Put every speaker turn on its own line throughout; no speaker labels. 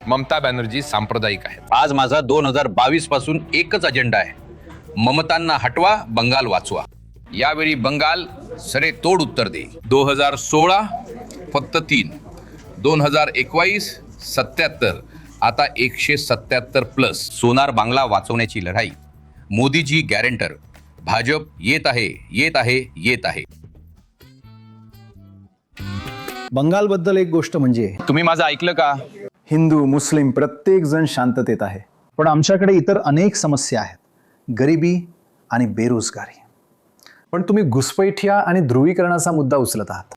ममता बॅनर्जी सांप्रदायिक आहेत।
आज माझा 2022 पासून एकच अजेंडा आहे, ममतांना हटवा, बंगाल वाचवा। यावेळी बंगाल सरे तोड उत्तर दे। 2016 फक्त 3, 2021 77, आता 177 प्लस। सोनार बांगला वाचवण्याची लढाई, मोदीजी गॅरंटर। भाजप येत आहे, येत आहे, येत आहे।
बंगालबद्दल एक गोष्ट म्हणजे
तुम्ही माझं ऐकलं का?
हिंदू मुस्लिम प्रत्येक जण शांततेत आहे, पण आमच्याकडे इतर अनेक समस्या आहेत, गरिबी आणि बेरोजगारी। पण तुम्ही घुसपैठिया आणि ध्रुवीकरणाचा मुद्दा उचलत आहात।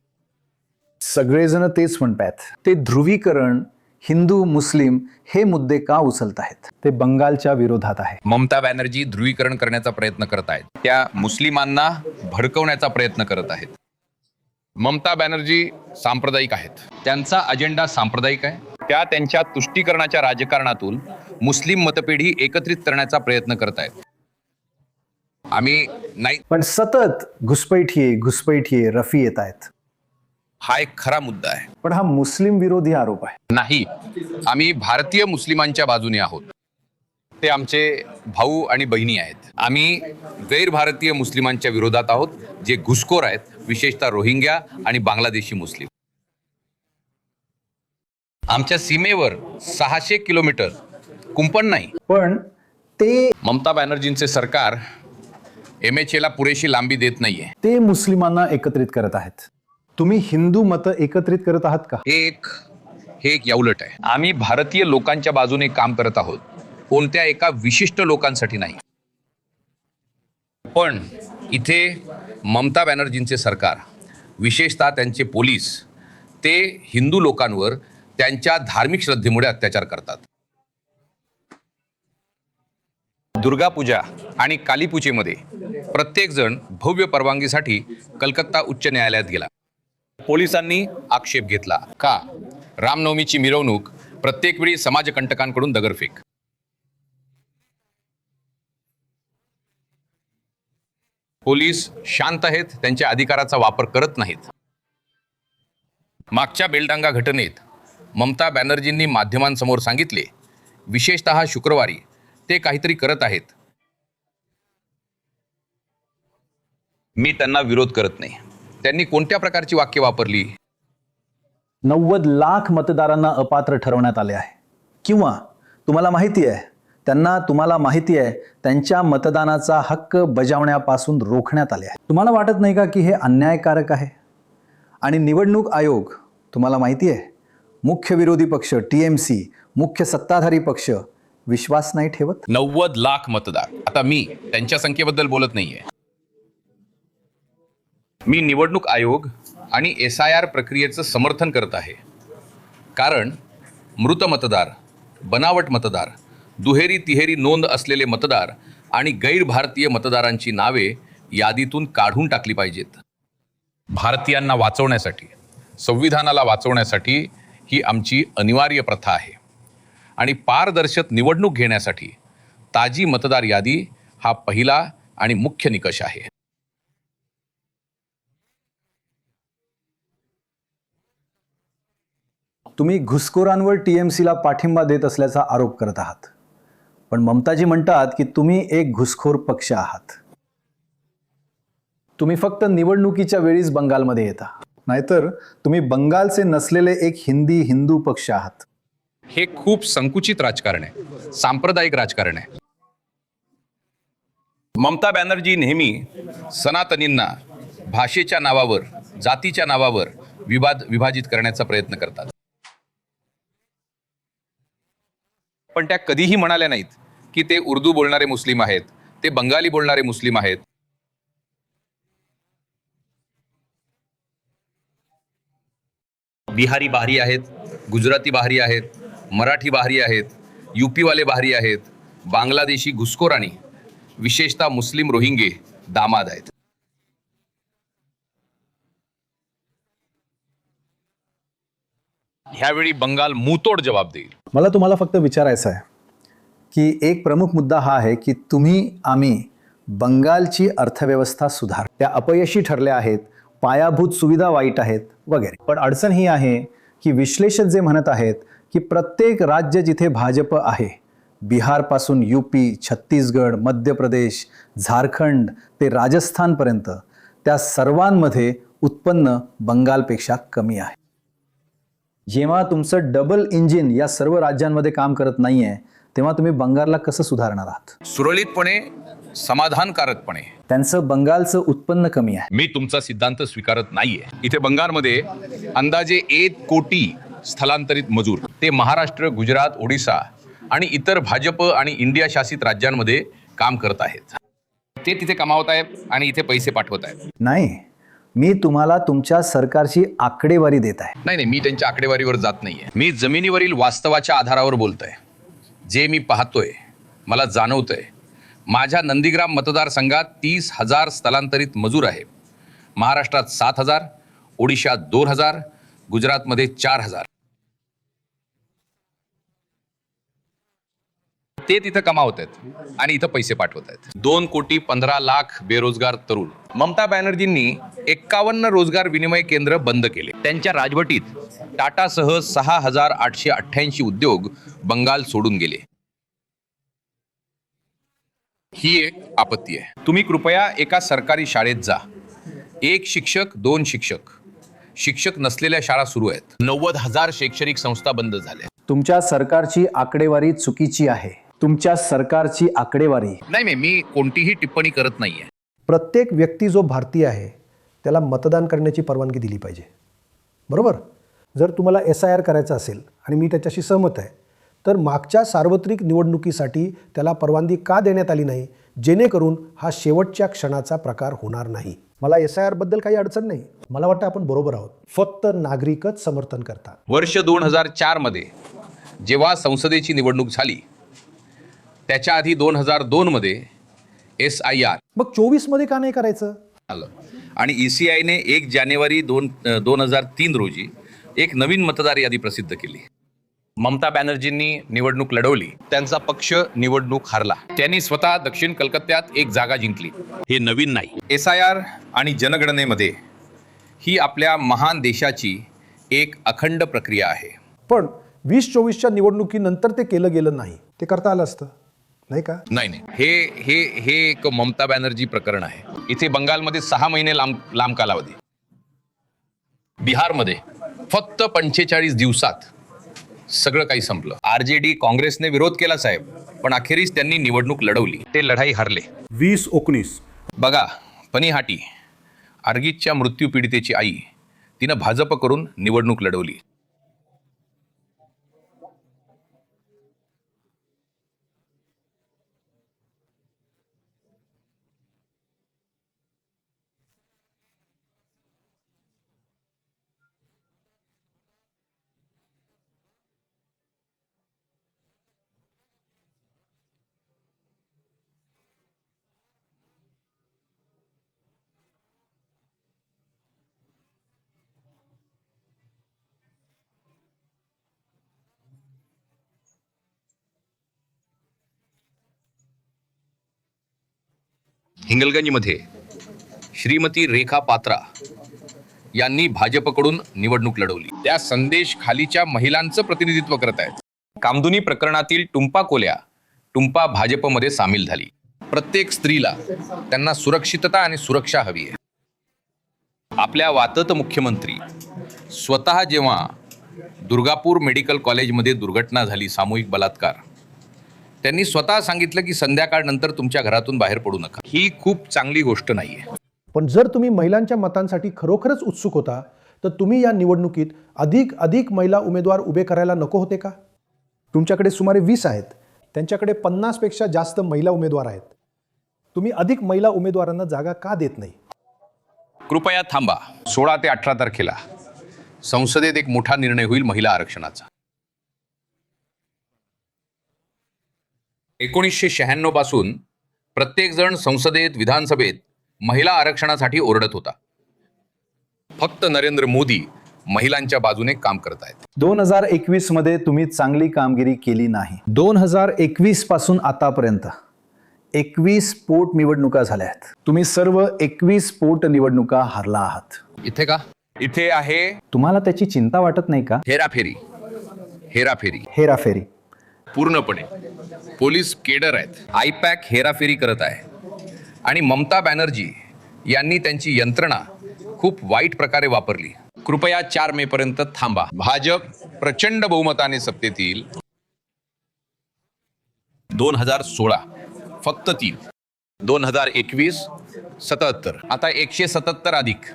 सगळेजण तेच म्हणतात, ते ध्रुवीकरण हिंदू मुस्लिम हे मुद्दे का उचलत आहेत? ते बंगालच्या विरोधात आहे।
ममता बॅनर्जी ध्रुवीकरण करण्याचा प्रयत्न करत आहेत, त्या मुस्लिमांना भडकवण्याचा प्रयत्न करत आहेत। ममता बॅनर्जी सांप्रदायिक आहेत, त्यांचा अजेंडा सांप्रदायिक आहे। त्या त्यांच्या तुष्टीकरणाच्या राजकारणातून मुस्लिम मतपेढी एकत्रित करण्याचा प्रयत्न करत आहेत। आम्ही नाही,
पण सतत घुसपैठिये रफी येत आहेत।
हा एक खरा मुद्दा आहे।
पण हा मुस्लिम विरोधी आरोप आहे।
नाही, आम्ही भारतीय मुस्लिमांच्या बाजूने आहोत। ते आमचे भाऊ आणि बहिणी आहेत। आम्ही गैर भारतीय मुस्लिमांच्या विरोधात आहोत, जे घुसखोर आहेत, विशेषतः रोहिंग्या आणि बांगलादेशी मुस्लिम। आमच्या सीमेवर 600 किलोमीटर कुंपण नाही।
पण ते
ममता बॅनर्जींचे सरकार MHA ला पुरेशी लांबी देत नाहीये।
मुस्लिमांना एकत्रित करत आहेत। तुम्ही हिंदू मतं एकत्रित करत आहात का?
हे एक याउलट आहे। आम्ही भारतीय लोकांच्या बाजूने काम करत आहोत, कोणत्या एका विशिष्ट लोकांसाठी नाही। पण इथे ममता बॅनर्जींचे सरकार, विशेषतः त्यांचे पोलीस, ते हिंदू लोकांवर त्यांच्या धार्मिक श्रद्धेमुळे अत्याचार करतात। दुर्गा पूजा आणि काली पूजेमध्ये प्रत्येक जण भव्य परवानगीसाठी कलकत्ता उच्च न्यायालयात गेला। पोलिसांनी आक्षेप घेतला का? रामनवमीची मिरवणूक प्रत्येक वेळी समाजकंटकांकडून दगडफेक। पोलीस शांत आहेत, त्यांच्या अधिकाराचा वापर करत नाहीत। मागच्या बेलडांगा घटनेत ममता बॅनर्जींनी माध्यमांसमोर सांगितले, विशेषतः शुक्रवारी, ते काहीतरी करत आहेत। मी त्यांना विरोध करत नाही। त्यांनी कोणत्या प्रकारची वाक्य वापरली?
90 लाख मतदारांना अपात्र ठरवण्यात आले आहे, किंवा तुम्हाला माहिती आहे त्यांच्या मतदानाचा हक्क बजावण्यापासून रोखण्यात आले आहे। तुम्हाला वाटत नाही का की हे अन्यायकारक आहे? आणि निवडणूक आयोग, तुम्हाला माहिती आहे, मुख्य विरोधी पक्ष TMC, मुख्य सत्ताधारी पक्ष विश्वास नाही ठेवत।
90 लाख मतदार। आता मी त्यांच्या संख्येबद्दल बोलत नाहीये। मी निवडणूक आयोग आणि SIR प्रक्रियेचं समर्थन करत आहे, कारण मृत मतदार, बनावट मतदार, दुहेरी तिहेरी नोंद असलेले मतदार आणि गैर भारतीय मतदारांची नावे यादीतून काढून टाकली पाहिजेत। भारतीयांना वाचवण्यासाठी, संविधानाला वाचवण्यासाठी ही आमची अनिवार्य प्रथा आहे। आणि पारदर्शक निवडणूक घेण्यासाठी ताजी मतदार यादी हा पहिला आणि मुख्य निकष आहे।
तुम्ही घुसखोरांवर TMCला पाठिंबा देत असल्याचा आरोप करत आहात, पण ममताजी म्हणतात की तुम्ही एक घुसखोर पक्ष आहात। तुम्ही फक्त निवडणुकीच्या वेळीच बंगालमध्ये येता, नाहीतर तुम्ही बंगालचे नसलेले एक हिंदू पक्ष आहात।
हे खूप संकुचित राजकारण आहे, सांप्रदायिक राजकारण आहे। ममता बॅनर्जी नेहमी सनातनींना भाषेच्या नावावर, जातीच्या नावावर विभाजित करण्याचा प्रयत्न करतात। पण त्या कधीही म्हणाल्या नाहीत की ते उर्दू बोलणारे मुस्लिम आहेत, ते बंगाली बोलणारे मुस्लिम आहेत। बिहारी बाहरी आहेत, गुजराती बाहरी आहेत, मराठी बाहरी आहेत, UP वाले बाहरी आहेत, बांगलादेशी घुसखोर आणि विशेषतः मुस्लिम रोहिंगे दामाद आहेत। ह्यावेळी बंगाल मुंहतोड जवाब देईल।
मला तुम्हाला फक्त विचारायचं आहे की एक प्रमुख मुद्दा हा आहे की आम्ही बंगालची अर्थव्यवस्था सुधार, त्या अपयशी ठरल्या आहेत, पायाभूत सुविधा वाईट आहेत वगैरे। पण अडचण ही आहे की विश्लेषक जे म्हणत आहेत की प्रत्येक राज्य जिथे भाजप आहे, बिहारपासून यूपी, छत्तीसगड, मध्य प्रदेश, झारखंड ते राजस्थानपर्यंत, त्या सर्वांमध्ये उत्पन्न बंगालपेक्षा कमी आहे. जेव्हा तुमचं डबल इंजिन या सर्व राज्यांमध्ये काम करत नाहीये, तेव्हा तुम्ही बंगालला कसं सुधारणार आहात?
सुरळीतपणे, समाधानकारकपणे.
त्यांचं बंगालचं उत्पन्न कमी आहे.
मी तुमचा सिद्धांत स्वीकारत नाहीये. इथे बंगालमध्ये अंदाजे 1 कोटी स्थलांतरित मजूर, ते महाराष्ट्र, गुजरात, ओडिशा आणि इतर भाजप आणि इंडिया शासित राज्यांमध्ये काम करत आहेत. ते तिथे कमावत आहेत आणि इथे पैसे पाठवत आहेत.
नाही, मी तुम्हाला तुमच्या सरकारची आकडेवारी देत आहे.
नाही, मी त्यांच्या आकडेवारीवर जात नाहीये. मी जमिनीवरील वास्तवाच्या आधारावर बोलतोय. जे मी पाहतोय, मला जाणवतंय. माझ्या नंदीग्राम मतदारसंघात 30,000 स्थलांतरित मजूर आहे. महाराष्ट्रात 7,000, ओडिशात 2,000, गुजरातमध्ये 4,000. ते तिथं कमावत आहेत आणि इथं पैसे पाठवत आहेत. 2,15,00,000 बेरोजगार तरुण. ममता बॅनर्जींनी 51 रोजगार विनिमय केंद्र बंद केले. त्यांच्या राजवटीत टाटासह 6,888 उद्योग बंगाल सोडून गेले. ही एक आपत्ती आहे. तुम्ही कृपया एका सरकारी शाळेत जा. 1 शिक्षक 2 शिक्षक. शिक्षक नसलेल्या शाळा सुरू आहेत. 90,000 शैक्षणिक संस्था बंद झाल्या.
तुमच्या सरकारची आकडेवारी चुकीची आहे. तुमच्या सरकारची आकडेवारी.
नाही, मी कोणतीही टिप्पणी करत नाहीये.
प्रत्येक व्यक्ती जो भारतीय आहे त्याला मतदान करण्याची परवानगी दिली पाहिजे, बरोबर? जर तुम्हाला SIR करायचं असेल आणि मी त्याच्याशी सहमत आहे, तर मागच्या सार्वत्रिक निवडणुकीसाठी त्याला परवानगी का देण्यात आली नाही, जेणेकरून हा शेवटच्या क्षणाचा प्रकार होणार नाही. मला SIR बद्दल काही अडचण नाही. मला वाटतं आपण बरोबर आहोत. फक्त नागरिकच समर्थन करतात.
वर्ष 2004 मध्ये जेव्हा संसदेची निवडणूक झाली, त्याच्या आधी 2002 मध्ये SIR
मग 24 मध्ये का नाही करायचं
आलं आणि ECIने 1 जानेवारी 2003 रोजी एक नवीन मतदार यादी प्रसिद्ध केली. ममता बॅनर्जींनी निवडणूक लढवली. त्यांचा पक्ष निवडणूक हारला. त्यांनी स्वतः दक्षिण कलकत्त्यात 1 जागा जिंकली. हे नवीन नाही. SIR आणि जनगणनेमध्ये ही आपल्या महान देशाची एक अखंड प्रक्रिया आहे.
पण 2024च्या निवडणुकीनंतर ते केलं गेलं नाही. ते करता आलं असतं, नाही का?
नाही, हे एक ममता बॅनर्जी प्रकरण आहे. इथे बंगालमध्ये 6 महिने लांब कालावधी. बिहारमध्ये फक्त 45 दिवसात सगळं काही संपलं. RJD काँग्रेसने विरोध केला साहेब, पण अखेरीस त्यांनी निवडणूक लढवली. ते लढाई हरले.
2019
बघा, पनिहाटी, अर्गितच्या मृत्यू पीडितेची आई, तिनं भाजप करून निवडणूक लढवली. हिंगलगंजमध्ये श्रीमती रेखा पात्रा यांनी भाजपकडून निवडणूक लढवली. त्या संदेश खालीच्या महिलांचं प्रतिनिधित्व करत आहेत. कामधुनी प्रकरणातील टुंपा कोल्या टुंपा भाजपमध्ये सामील झाली. प्रत्येक स्त्रीला त्यांना सुरक्षितता आणि सुरक्षा हवी आहे. आपल्या वातत मुख्यमंत्री स्वतः जेव्हा दुर्गापूर मेडिकल कॉलेजमध्ये दुर्घटना झाली, सामूहिक बलात्कार, त्यांनी स्वतः सांगितलं की संध्याकाळनंतर तुमच्या घरातून बाहेर पडू नका. ही खूप चांगली गोष्ट नाहीये.
पण जर तुम्ही महिलांच्या मतांसाठी खरोखरच उत्सुक होता, तर तुम्ही या निवडणुकीत अधिक महिला उमेदवार उभे करायला नको होते का? तुमच्याकडे सुमारे 20 आहेत, त्यांच्याकडे 50 पेक्षा जास्त महिला उमेदवार आहेत. तुम्ही अधिक महिला उमेदवारांना जागा का देत नाही?
कृपया थांबा. 16 ते 18 तारखेला संसदेत एक मोठा निर्णय होईल महिला आरक्षणाचा. 1996 पासून प्रत्येक जण संसदेत, विधानसभेत महिला आरक्षणासाठी ओरडत होता. फक्त नरेंद्र मोदी महिलांच्या बाजूने काम करत आहेत.
2021 मध्ये तुम्ही चांगली कामगिरी केली नाही. 2021 पासून आतापर्यंत 21 पोट निवडणुका झाल्या आहेत. तुम्ही सर्व 21 पोट निवडणुका हारला आहात.
इथे का? इथे आहे
तुम्हाला त्याची चिंता वाटत नाही का?
हेराफेरी. हेराफेरी
हेराफेरी.
पूर्णपणे. पोलीस केडर आहेत. आयपॅक हेराफेरी करत आहे आणि ममता बॅनर्जी यांनी त्यांची यंत्रणा खूप वाईट प्रकारे वापरली. कृपया 4 मे पर्यंत थांबा. भाजप प्रचंड बहुमताने सत्तेत येईल. 2016 फक्त 3, 2021 77, आता 177 अधिक.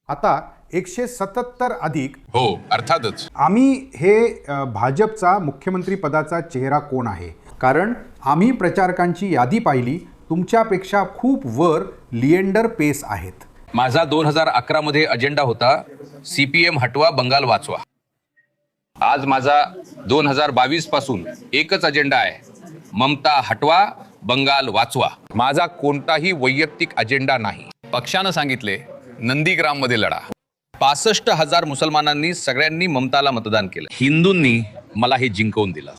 आता 177 अधिक.
हो, अर्थातच.
आम्ही हे भाजपचा मुख्यमंत्री पदाचा चेहरा कोण आहे, कारण आम्ही प्रचारकांची यादी पाहिली, तुमच्यापेक्षा खूप वर लिएंडर पेस आहेत.
माझा 2011 मध्ये अजेंडा होता CPM हटवा, बंगाल वाचवा. आज माझा 2022 पासून एकच अजेंडा आहे, ममता हटवा, बंगाल वाचवा. माझा कोणताही वैयक्तिक अजेंडा नाही. पक्षानं सांगितले नंदीग्राम मध्ये लढा. 65,000 मुसलमानांनी सगळ्यांनी ममताला मतदान केलं. हिंदूंनी मला हे जिंकवून दिलं.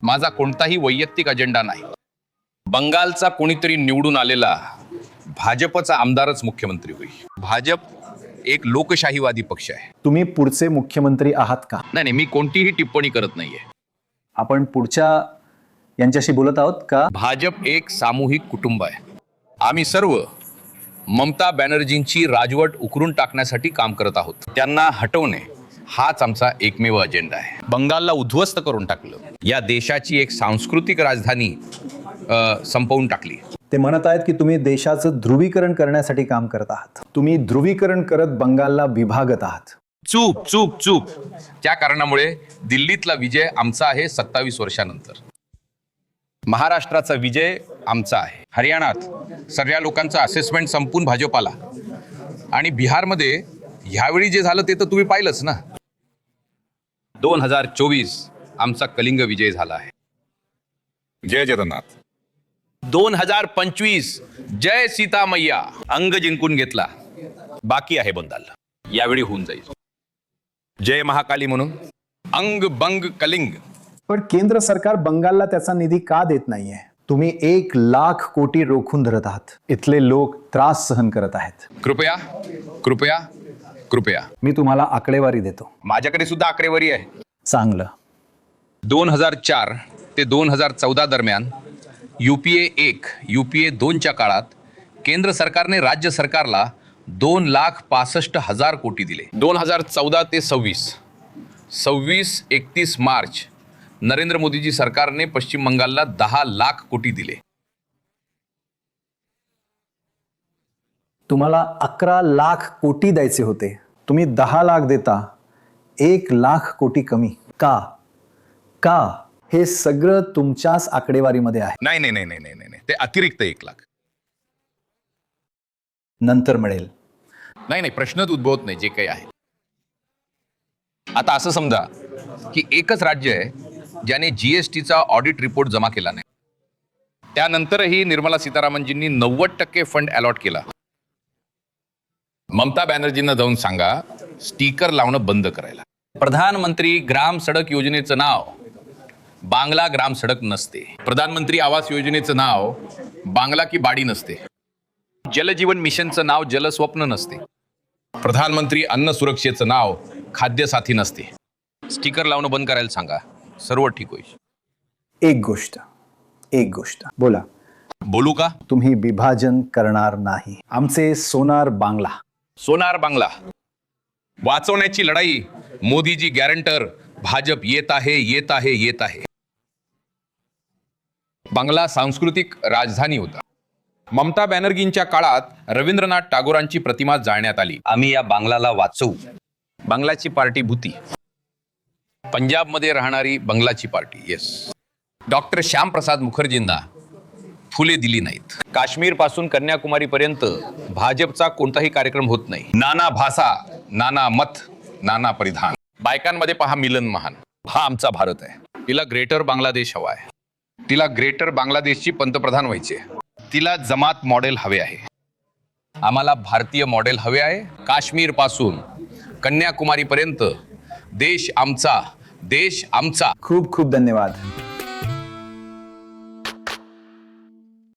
माझा कोणताही वैयक्तिक अजेंडा नाही. बंगालचा कोणीतरी निवडून आलेला भाजपचा आमदारच मुख्यमंत्री होईल. भाजप एक लोकशाहीवादी पक्ष आहे.
तुम्ही पुढचे मुख्यमंत्री आहात का?
नाही, मी कोणतीही टिप्पणी करत नाहीये.
आपण पुढच्या यांच्याशी बोलत आहोत का?
भाजप एक सामूहिक कुटुंब आहे. आम्ही सर्व ममता बॅनर्जींची राजवट उकरून टाकण्यासाठी काम करत आहोत. त्यांना हटवणे हाच आमचा एकमेव अजेंडा आहे. बंगालला उद्ध्वस्त करून टाकलं. या देशाची एक सांस्कृतिक राजधानी संपवून टाकली.
ते म्हणत आहेत की तुम्ही देशाचं ध्रुवीकरण करण्यासाठी काम करत आहात. तुम्ही ध्रुवीकरण करत बंगालला विभागत आहात.
चूक चूक चूक. त्या कारणामुळे दिल्लीतला विजय आमचा आहे 27 वर्षानंतर. महाराष्ट्राचा विजय आमचा आहे. हरियाणात सगळ्या लोकांचा असेसमेंट संपून भाजप आला आणि बिहारमध्ये ह्यावेळी जे झालं ते तर तुम्ही पाहिलंच ना. 2024 आमचा कलिंग विजय झाला आहे. जय जगन्नाथ. 2025 जय सीता मैया. अंग जिंकून घेतला. बाकी आहे बंगाल. यावेळी होऊन जाईल. जय महाकाली म्हणून अंग बंग कलिंग.
पण केंद्र सरकार बंगालला त्याचा निधी का देत नाहीये? तुम्ही 1,00,000 कोटी रोखून धरत आहात. इथले लोक त्रास सहन करत आहेत.
कृपया कृपया कृपया.
मी तुम्हाला आकडेवारी देतो.
माझ्याकडे सुद्धा आकडेवारी आहे.
चांगलं.
2004 ते 2014 दरम्यान UPA 1 UPA 2च्या काळात केंद्र सरकारने राज्य सरकारला 2,65,000 कोटी दिले. 2014 ते 26-31 मार्च नरेंद्र मोदीजी सरकारने पश्चिम बंगालला 10,00,000 कोटी दिले.
तुम्हाला 11,00,000 कोटी द्यायचे होते. तुम्ही 10,00,000 देता. 1,00,000 कोटी कमी. का? का? हे सगळं तुमच्याच आकडेवारीमध्ये आहे.
नाही नाही नाही नाही नाही नाही, ते अतिरिक्त 1,00,000
नंतर मिळेल.
नाही नाही, प्रश्नच उद्भवत नाही. जे काही आहे आता असं समजा की एकच राज्य आहे ज्याने GSTचा ऑडिट रिपोर्ट जमा केला नाही. त्यानंतरही निर्मला सीतारामनजींनी 90% फंड अलॉट केला. ममता बॅनर्जींना जाऊन सांगा स्टिकर लावणं बंद करायला. प्रधानमंत्री ग्राम सडक योजनेचं नाव बांगला ग्राम सडक नसते. प्रधानमंत्री आवास योजनेचं नाव बांगला की बाडी नसते. जलजीवन मिशनचं नाव जलस्वप्न नसते. प्रधानमंत्री अन्न सुरक्षेचं नाव खाद्य साथी नसते. स्टिकर लावणं बंद करायला सांगा, सर्व ठीक होईल.
एक गोष्ट बोला.
बोलू का?
तुम्ही विभाजन करणार नाही. आमचे सोनार बांगला.
सोनार बांगला वाचवण्याची लढाई मोदीजी गॅरंटर. भाजप येत आहे येत आहे येत आहे. बांगला सांस्कृतिक राजधानी होता. ममता बॅनर्जींच्या काळात रवींद्रनाथ टागोरांची प्रतिमा जाळण्यात आली. आम्ही या बांगलाला वाचवू. बांगलाची पार्टी भूती. पंजाबमध्ये राहणारी बंगलाची पार्टी. येस. डॉक्टर श्यामप्रसाद मुखर्जींना फुले दिली नाहीत. काश्मीर पासून कन्याकुमारी पर्यंत भाजपचा कोणताही कार्यक्रम होत नाही. नाना भाषा, नाना मत, नाना परिधान. बायकांमध्ये पहा मिलन महान. हा आमचा भारत आहे. तिला ग्रेटर बांगलादेश हवा आहे. तिला ग्रेटर बांगलादेशची पंतप्रधान व्हायचे. तिला जमात मॉडेल हवे आहे. आम्हाला भारतीय मॉडेल हवे आहे. काश्मीर पासून कन्याकुमारी पर्यंत देश आमचा, देश आमचा.
खूप खूप धन्यवाद.